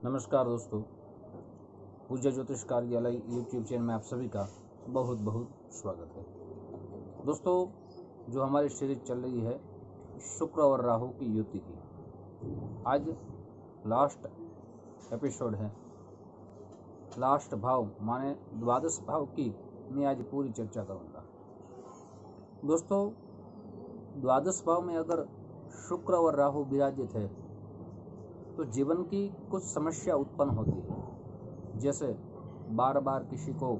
नमस्कार दोस्तों, पूज्य ज्योतिष कार्यालय यूट्यूब चैनल में आप सभी का बहुत बहुत स्वागत है। दोस्तों, जो हमारी सीरीज चल रही है शुक्र और राहु की युति की, आज लास्ट एपिसोड है। लास्ट भाव माने द्वादश भाव की मैं आज पूरी चर्चा करूँगा। दोस्तों, द्वादश भाव में अगर शुक्र और राहु विराजित है तो जीवन की कुछ समस्या उत्पन्न होती है, जैसे बार बार किसी को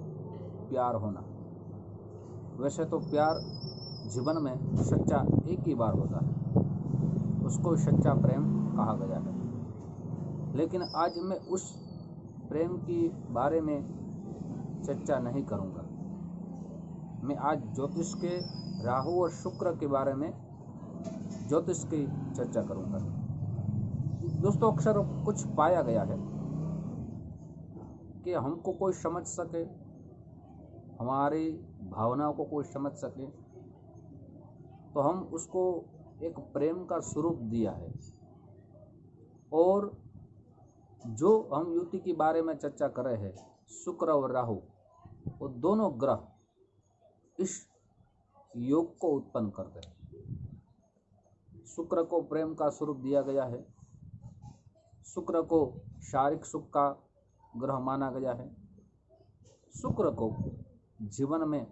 प्यार होना। वैसे तो प्यार जीवन में सच्चा एक ही बार होता है, उसको सच्चा प्रेम कहा गया है। लेकिन आज मैं उस प्रेम के बारे में चर्चा नहीं करूँगा। मैं आज ज्योतिष के राहु और शुक्र के बारे में ज्योतिष की चर्चा करूँगा। दोस्तों, अक्सर कुछ पाया गया है कि हमको कोई समझ सके, हमारी भावनाओं को कोई समझ सके, तो हम उसको एक प्रेम का स्वरूप दिया है। और जो हम युति के बारे में चर्चा कर रहे हैं, शुक्र और राहु, वो दोनों ग्रह इस योग को उत्पन्न करते हैं। शुक्र को प्रेम का स्वरूप दिया गया है। शुक्र को शारीरिक सुख का ग्रह माना गया है। शुक्र को जीवन में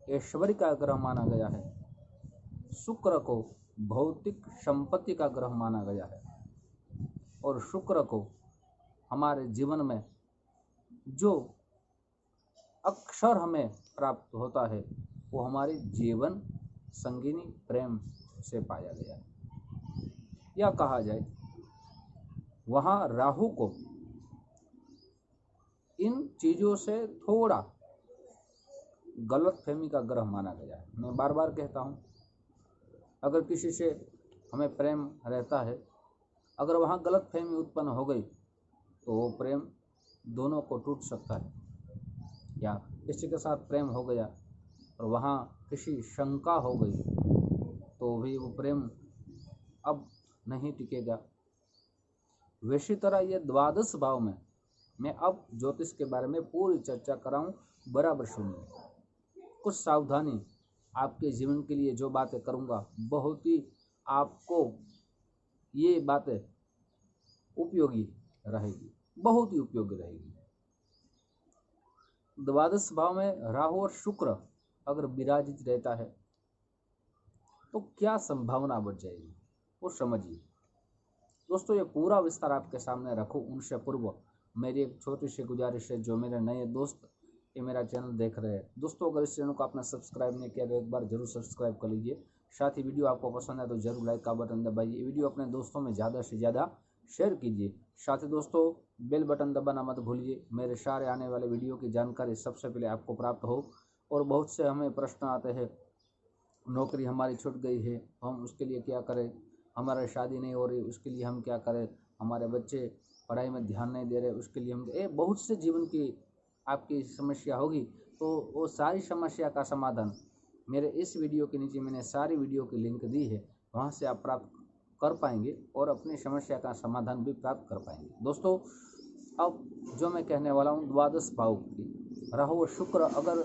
ऐश्वर्य का ग्रह माना गया है। शुक्र को भौतिक संपत्ति का ग्रह माना गया है। और शुक्र को हमारे जीवन में जो अक्षर हमें प्राप्त होता है वो हमारी जीवन संगिनी प्रेम से पाया गया है। या कहा जाए, वहाँ राहु को इन चीज़ों से थोड़ा गलतफहमी का ग्रह माना गया है। मैं बार बार कहता हूँ, अगर किसी से हमें प्रेम रहता है, अगर वहाँ गलतफहमी उत्पन्न हो गई तो वो प्रेम दोनों को टूट सकता है। या किसी के साथ प्रेम हो गया और वहाँ किसी शंका हो गई तो भी वो प्रेम अब नहीं टिकेगा। वैसी तरह ये द्वादश भाव में मैं अब ज्योतिष के बारे में पूरी चर्चा कराऊं, बराबर सुनिए। कुछ सावधानी आपके जीवन के लिए जो बातें करूंगा, बहुत ही आपको ये बातें उपयोगी रहेगी, बहुत ही उपयोगी रहेगी। द्वादश भाव में राहु और शुक्र अगर विराजित रहता है तो क्या संभावना बढ़ जाएगी, वो समझिए। दोस्तों, ये पूरा विस्तार आपके सामने रखूं उनसे पूर्व मेरी एक छोटी सी गुजारिश है। जो मेरे नए दोस्त ये मेरा चैनल देख रहे हैं, दोस्तों, अगर इस चैनल को आपने सब्सक्राइब नहीं किया तो एक बार जरूर सब्सक्राइब कर लीजिए। साथ ही वीडियो आपको पसंद है तो जरूर लाइक का बटन दबाइए। वीडियो अपने दोस्तों में ज़्यादा से ज़्यादा शेयर कीजिए। साथ ही दोस्तों, बेल बटन दबाना मत भूलिए, मेरे सारे आने वाले वीडियो की जानकारी सबसे पहले आपको प्राप्त हो। और बहुत से हमें प्रश्न आते हैं, नौकरी हमारी छूट गई है, हम उसके लिए क्या करें, हमारी शादी नहीं हो रही, उसके लिए हम क्या करें, हमारे बच्चे पढ़ाई में ध्यान नहीं दे रहे, उसके लिए हम बहुत से जीवन की आपकी समस्या होगी। तो वो सारी समस्या का समाधान मेरे इस वीडियो के नीचे मैंने सारी वीडियो की लिंक दी है, वहाँ से आप प्राप्त कर पाएंगे और अपनी समस्या का समाधान भी प्राप्त कर पाएंगे। दोस्तों, अब जो मैं कहने वाला हूँ, द्वादश भाव की राहु और शुक्र अगर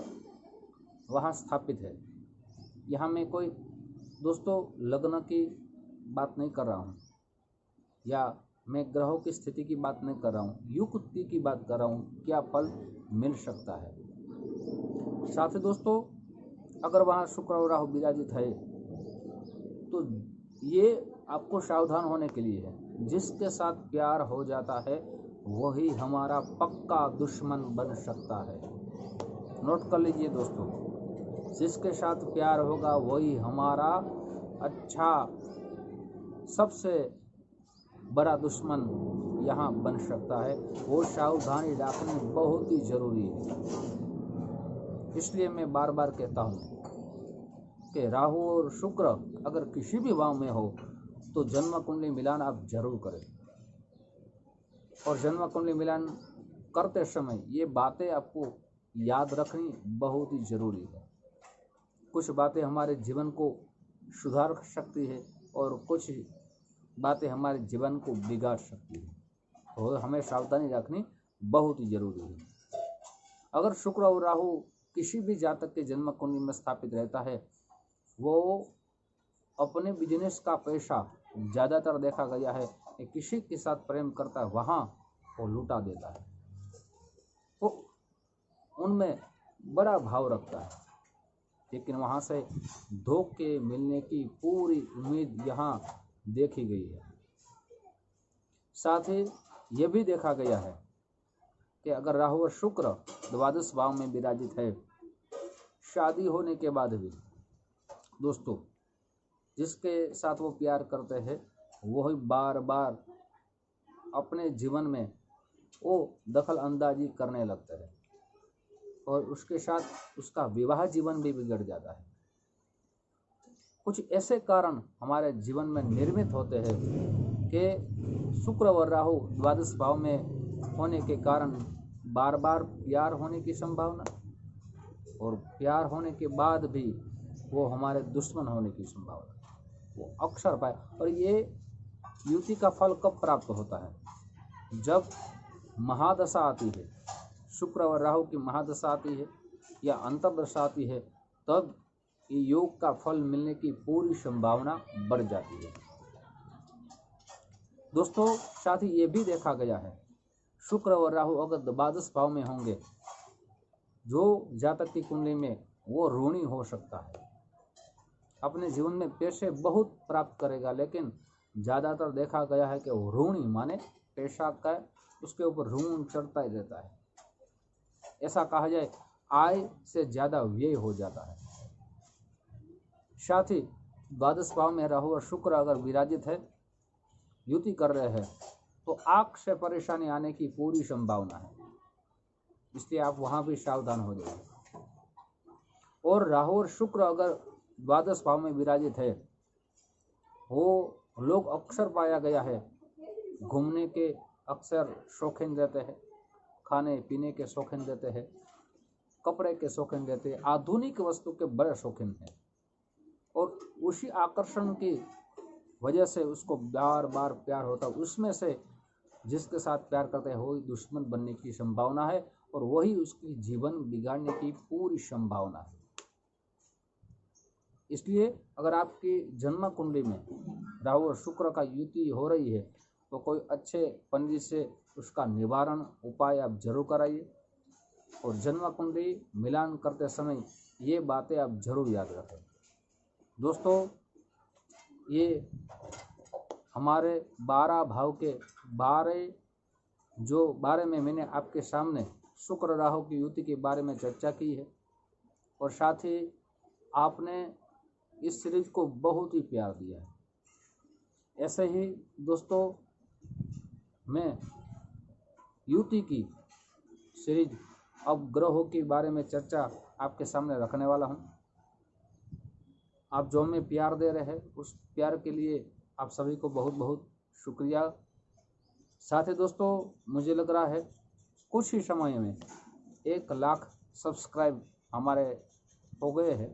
वहाँ स्थापित है, यहाँ मैं कोई दोस्तों लग्न की बात नहीं कर रहा हूँ, या मैं ग्रहों की स्थिति की बात नहीं कर रहा हूँ, युक्ति की बात कर रहा हूँ, क्या फल मिल सकता है। साथ ही दोस्तों, अगर वहाँ शुक्र और राहु विराजित है तो ये आपको सावधान होने के लिए है। जिसके साथ प्यार हो जाता है वही हमारा पक्का दुश्मन बन सकता है। नोट कर लीजिए दोस्तों, जिसके साथ प्यार होगा वही हमारा अच्छा सबसे बड़ा दुश्मन यहाँ बन सकता है। वो सावधानी रखनी बहुत ही जरूरी है। इसलिए मैं बार बार कहता हूँ कि राहु और शुक्र अगर किसी भी भाव में हो तो जन्म कुंडली मिलान आप जरूर करें। और जन्म कुंडली मिलान करते समय ये बातें आपको याद रखनी बहुत ही जरूरी है। कुछ बातें हमारे जीवन को सुधार सकती है और कुछ बातें हमारे जीवन को बिगाड़ सकती है। तो हमें सावधानी रखनी बहुत ही जरूरी है। अगर शुक्र और राहु किसी भी जातक के जन्म कुंडली में स्थापित रहता है, वो अपने बिजनेस का पैसा ज़्यादातर देखा गया है कि किसी के साथ प्रेम करता है वहाँ वो लुटा देता है, वो उनमें बड़ा भाव रखता है, लेकिन वहाँ से धोखे मिलने की पूरी उम्मीद यहाँ देखी गई है। साथ ही ये भी देखा गया है कि अगर राहु और शुक्र द्वादश भाव में विराजित है, शादी होने के बाद भी दोस्तों जिसके साथ वो प्यार करते हैं वही बार बार अपने जीवन में वो दखल अंदाजी करने लगते हैं और उसके साथ उसका विवाह जीवन भी बिगड़ जाता है। कुछ ऐसे कारण हमारे जीवन में निर्मित होते हैं कि शुक्र और राहु द्वादश भाव में होने के कारण बार बार प्यार होने की संभावना और प्यार होने के बाद भी वो हमारे दुश्मन होने की संभावना वो अक्सर पाए। और ये युति का फल कब प्राप्त होता है? जब महादशा आती है, शुक्र और राहु की महादशा आती है या अंतर्दशा आती है, तब ये योग का फल मिलने की पूरी संभावना बढ़ जाती है। दोस्तों साथ ही ये भी देखा गया है, शुक्र और राहु अगर द्वादश भाव में होंगे, जो जातक की कुंडली में वो ऋणी हो सकता है, अपने जीवन में पैसे बहुत प्राप्त करेगा, लेकिन ज़्यादातर देखा गया है कि वो ऋणी माने पैसा का उसके ऊपर ऋण चढ़ता ही रहता है। ऐसा कहा जाए आय से ज़्यादा व्यय हो जाता है। साथ ही द्वादश भाव में राहु और शुक्र अगर विराजित है, युति कर रहे हैं, तो आंख से परेशानी आने की पूरी संभावना है, इसलिए आप वहाँ भी सावधान हो जाइए। और राहु और शुक्र अगर द्वादश भाव में विराजित है, वो लोग अक्सर पाया गया है घूमने के अक्सर शौकीन रहते हैं, खाने पीने के शौकीन रहते हैं, कपड़े के शौकीन रहते हैं, आधुनिक वस्तु के बड़े शौकीन हैं, और उसी आकर्षण की वजह से उसको बार बार प्यार होता है। उसमें से जिसके साथ प्यार करते हैं वही दुश्मन बनने की संभावना है और वही उसकी जीवन बिगाड़ने की पूरी संभावना है। इसलिए अगर आपकी जन्म कुंडली में राहु और शुक्र का युति हो रही है, तो कोई अच्छे पंडित से उसका निवारण उपाय आप जरूर कराइए, और जन्म कुंडली मिलान करते समय ये बातें आप जरूर याद रखें। दोस्तों ये हमारे 12 भाव के 12 में मैंने आपके सामने शुक्र राहु की युति के बारे में चर्चा की है, और साथ ही आपने इस सीरीज को बहुत ही प्यार दिया है। ऐसे ही दोस्तों मैं युति की सीरीज अब ग्रहों के बारे में चर्चा आपके सामने रखने वाला हूं। आप जो हमें प्यार दे रहे हैं उस प्यार के लिए आप सभी को बहुत बहुत शुक्रिया। साथ ही दोस्तों मुझे लग रहा है कुछ ही समय में 1 लाख सब्सक्राइब हमारे हो गए हैं,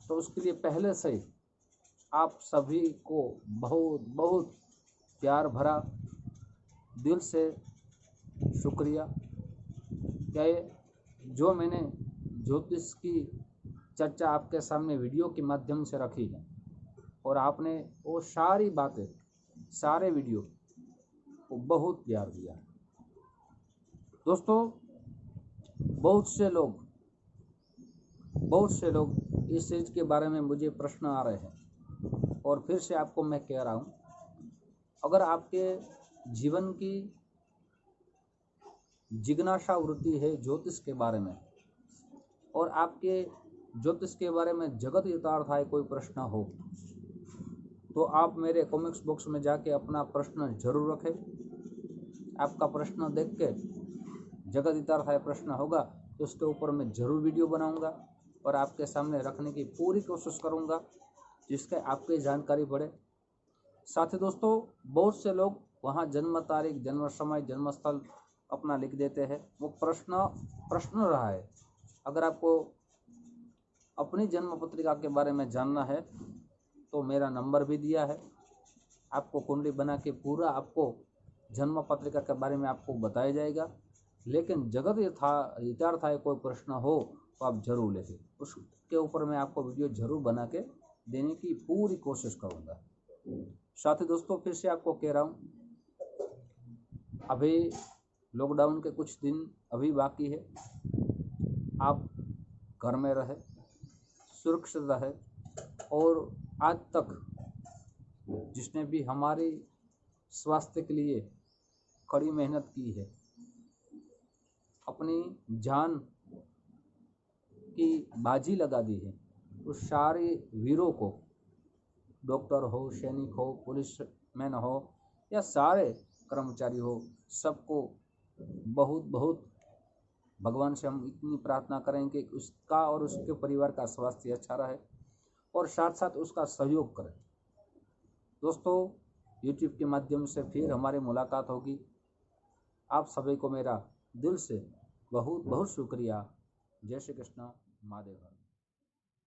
तो उसके लिए पहले से आप सभी को बहुत बहुत प्यार भरा दिल से शुक्रिया। क्या ये जो मैंने ज्योतिष की चर्चा आपके सामने वीडियो के माध्यम से रखी है, और आपने वो सारी बातें सारे वीडियो को बहुत प्यार दिया। दोस्तों बहुत से लोग इस चीज़ के बारे में मुझे प्रश्न आ रहे हैं, और फिर से आपको मैं कह रहा हूँ, अगर आपके जीवन की जिज्ञासा वृत्ति है ज्योतिष के बारे में, और आपके ज्योतिष के बारे में जगत यथार्थ है कोई प्रश्न हो, तो आप मेरे कमेंट्स बॉक्स में जाके अपना प्रश्न जरूर रखें। आपका प्रश्न देख के जगत यथार्थ है प्रश्न होगा तो उसके ऊपर मैं जरूर वीडियो बनाऊंगा और आपके सामने रखने की पूरी कोशिश करूंगा, जिसके आपकी जानकारी बढ़े। साथ ही दोस्तों बहुत से लोग वहाँ जन्म तारीख, जन्म समय, जन्म स्थल अपना लिख देते हैं, वो प्रश्न रहा है। अगर आपको अपनी जन्म पत्रिका के बारे में जानना है तो मेरा नंबर भी दिया है, आपको कुंडली बना के पूरा आपको जन्म पत्रिका के बारे में आपको बताया जाएगा। लेकिन जगत यथार्थ कोई प्रश्न हो तो आप जरूर लेते, उसके ऊपर मैं आपको वीडियो जरूर बना के देने की पूरी कोशिश करूँगा। साथ ही दोस्तों फिर से आपको कह रहा हूँ, अभी लॉकडाउन के कुछ दिन अभी बाकी है। आप घर में रहे, सुरक्षित रहे, और आज तक जिसने भी हमारे स्वास्थ्य के लिए कड़ी मेहनत की है, अपनी जान की बाजी लगा दी है, उस सारे वीरों को, डॉक्टर हो, सैनिक हो, पुलिस मैन हो या सारे कर्मचारी हो, सबको बहुत बहुत भगवान से हम इतनी प्रार्थना करें कि उसका और उसके परिवार का स्वास्थ्य अच्छा रहे और साथ साथ उसका सहयोग करें। दोस्तों YouTube के माध्यम से फिर हमारी मुलाकात होगी। आप सभी को मेरा दिल से बहुत बहुत शुक्रिया। जय श्री कृष्ण, महादेव।